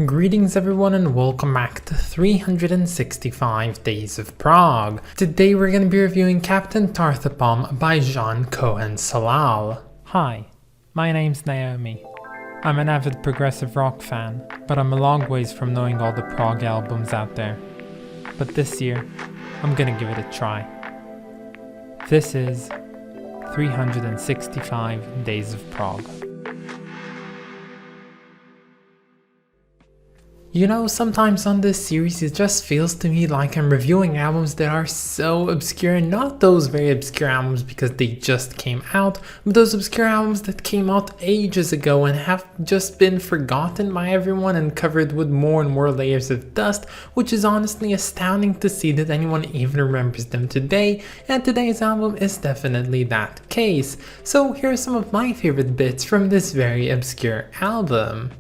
Greetings everyone and welcome back to 365 Days of Prog. Today we're going to be reviewing Captain Tarthopom by Cohen-Solal. Hi, my name's Naomi. I'm an avid progressive rock fan, but I'm a long ways from knowing all the prog albums out there. But this year, I'm gonna give it a try. This is 365 Days of Prog. You know, sometimes on this series it just feels to me like I'm reviewing albums that are so obscure, not those very obscure albums because they just came out, but those obscure albums that came out ages ago and have just been forgotten by everyone and covered with more and more layers of dust, which is honestly astounding to see that anyone even remembers them today, and today's album is definitely that case. So here are some of my favorite bits from this very obscure album.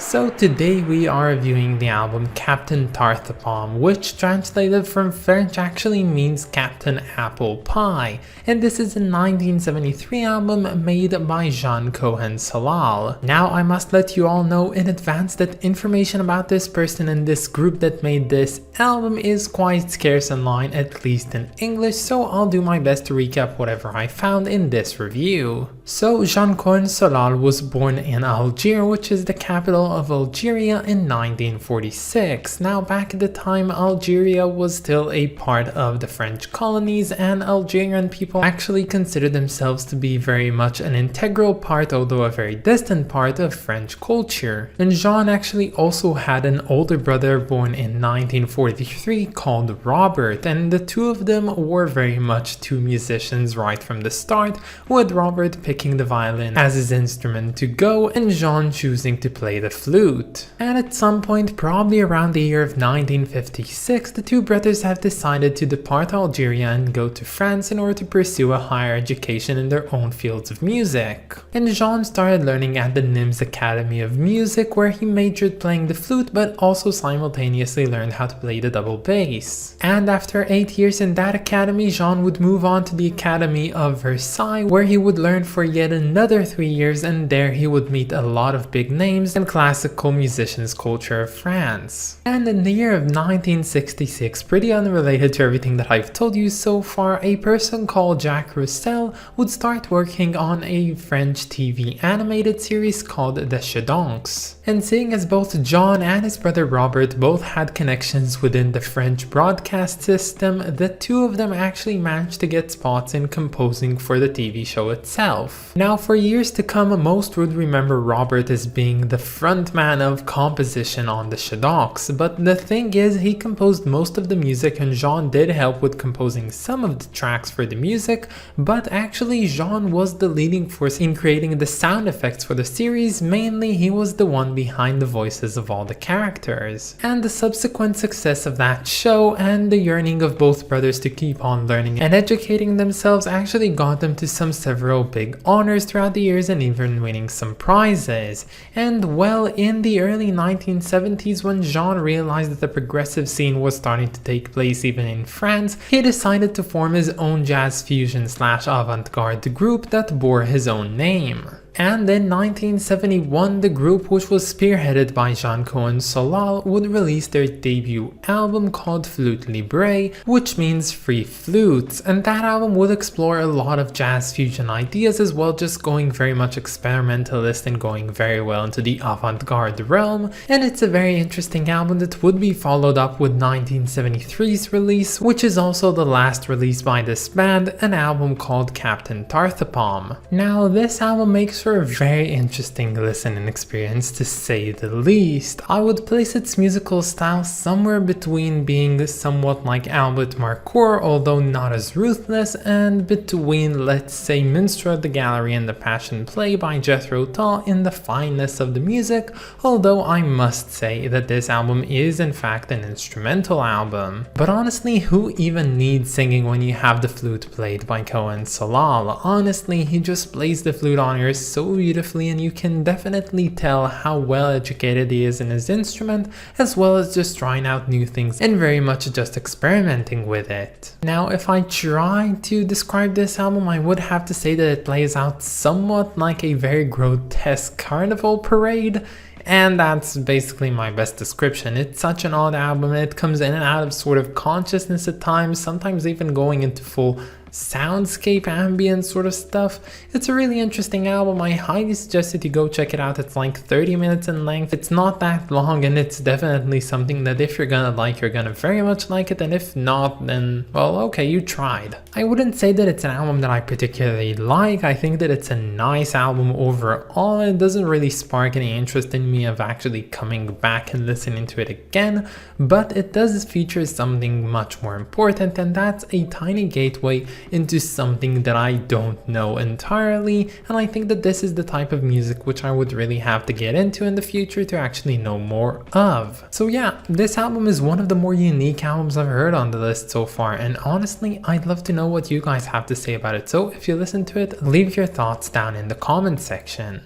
So today we are reviewing the album Captain Tarthopom, which translated from French actually means Captain Apple Pie, and this is a 1973 album made by Cohen-Solal. Now I must let you all know in advance that information about this person and this group that made this album is quite scarce online, at least in English, so I'll do my best to recap whatever I found in this review. So Cohen-Solal was born in Algiers, which is the capital of Algeria, in 1946. Now back at the time, Algeria was still a part of the French colonies, and Algerian people actually considered themselves to be very much an integral part, although a very distant part, of French culture. And Jean actually also had an older brother born in 1943 called Robert, and the two of them were very much two musicians right from the start, with Robert picking the violin as his instrument to go and Jean choosing to play the flute. And at some point, probably around the year of 1956, the two brothers have decided to depart Algeria and go to France in order to pursue a higher education in their own fields of music. And Jean started learning at the Nîmes Academy of Music, where he majored playing the flute but also simultaneously learned how to play the double bass. And after 8 years in that academy, Jean would move on to the Academy of Versailles, where he would learn for yet another 3 years, and there he would meet a lot of big names in classical musicians culture of France. And in the year of 1966, pretty unrelated to everything that I've told you so far, a person called Jacques Roussel would start working on a French TV animated series called The Daunting. And seeing as both John and his brother Robert both had connections within the French broadcast system, the two of them actually managed to get spots in composing for the TV show itself. Now for years to come, most would remember Robert as being the frontman of composition on the Daunting, but the thing is, he composed most of the music and Jean did help with composing some of the tracks for the music, but actually Jean was the leading force in creating the sound effects for the series. Mainly he was the one behind the voices of all the characters. And the subsequent success of that show and the yearning of both brothers to keep on learning and educating themselves actually got them to several big honors throughout the years and even winning some prizes. And well, in the early 1970s, when Jean realized that the progressive scene was starting to take place even in France, he decided to form his own jazz fusion / avant-garde group that bore his own name. And in 1971, the group, which was spearheaded by Cohen-Solal, would release their debut album called Flute Libre, which means free flutes, and that album would explore a lot of jazz fusion ideas as well, just going very much experimentalist and going very well into the avant-garde realm. And it's a very interesting album that would be followed up with 1973's release, which is also the last release by this band, an album called Captain Tarthopom. Now this album makes for a very interesting listening experience to say the least. I would place its musical style somewhere between being somewhat like Albert Marcoeur, although not as ruthless, and between, let's say, Minstrel at the Gallery and the Passion Play by Jethro Tull in the fineness of the music, although I must say that this album is in fact an instrumental album. But honestly, who even needs singing when you have the flute played by Cohen-Solal? Honestly, he just plays the flute on here so beautifully, and you can definitely tell how well educated he is in his instrument, as well as just trying out new things and very much just experimenting with it. Now, if I try to describe this album, I would have to say that it plays out somewhat like a very grotesque carnival parade. And that's basically my best description. It's such an odd album, and it comes in and out of sort of consciousness at times, sometimes even going into full soundscape ambient sort of stuff. It's a really interesting album. I highly suggest that you go check it out. It's like 30 minutes in length. It's not that long, and it's definitely something that if you're gonna like, you're gonna very much like it, and if not, then well, okay, you tried. I wouldn't say that it's an album that I particularly like. I think that it's a nice album overall. It doesn't really spark any interest in me of actually coming back and listening to it again, but it does feature something much more important, and that's a tiny gateway into something that I don't know entirely, and I think that this is the type of music which I would really have to get into in the future to actually know more of. So yeah, this album is one of the more unique albums I've heard on the list so far, and honestly, I'd love to know what you guys have to say about it. So if you listen to it, leave your thoughts down in the comment section.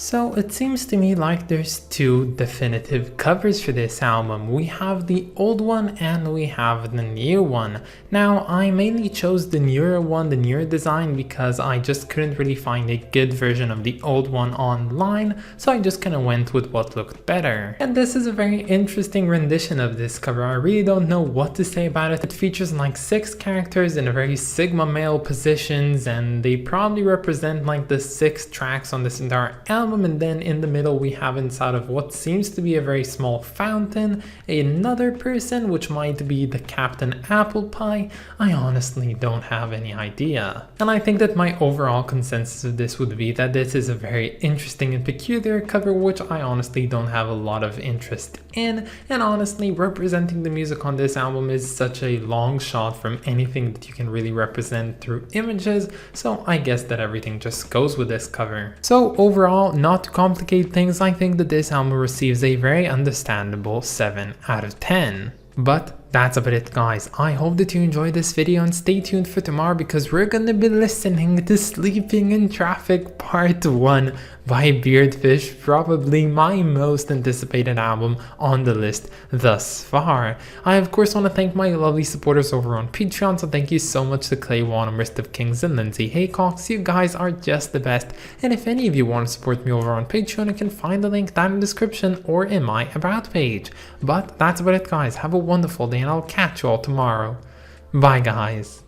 So it seems to me like there's two definitive covers for this album. We have the old one and we have the new one. Now, I mainly chose the newer one, the newer design, because I just couldn't really find a good version of the old one online, so I just kind of went with what looked better. And this is a very interesting rendition of this cover. I really don't know what to say about it. It features like 6 characters in a very sigma male positions, and they probably represent like the 6 tracks on this entire album. And then in the middle we have, inside of what seems to be a very small fountain, another person, which might be the Captain Apple Pie. I honestly don't have any idea. And I think that my overall consensus of this would be that this is a very interesting and peculiar cover, which I honestly don't have a lot of interest in, and honestly representing the music on this album is such a long shot from anything that you can really represent through images, so I guess that everything just goes with this cover. So overall, not to complicate things, I think that this album receives a very understandable 7 out of 10. But that's about it, guys. I hope that you enjoyed this video, and stay tuned for tomorrow because we're gonna be listening to Sleeping in Traffic Part 1 by Beardfish, probably my most anticipated album on the list thus far. I of course want to thank my lovely supporters over on Patreon, so thank you so much to Clay Wan, Mist of Kings, and Lindsay Haycox. You guys are just the best, and if any of you want to support me over on Patreon, you can find the link down in the description or in my about page. But that's about it, guys. Have a wonderful day, and I'll catch you all tomorrow. Bye, guys.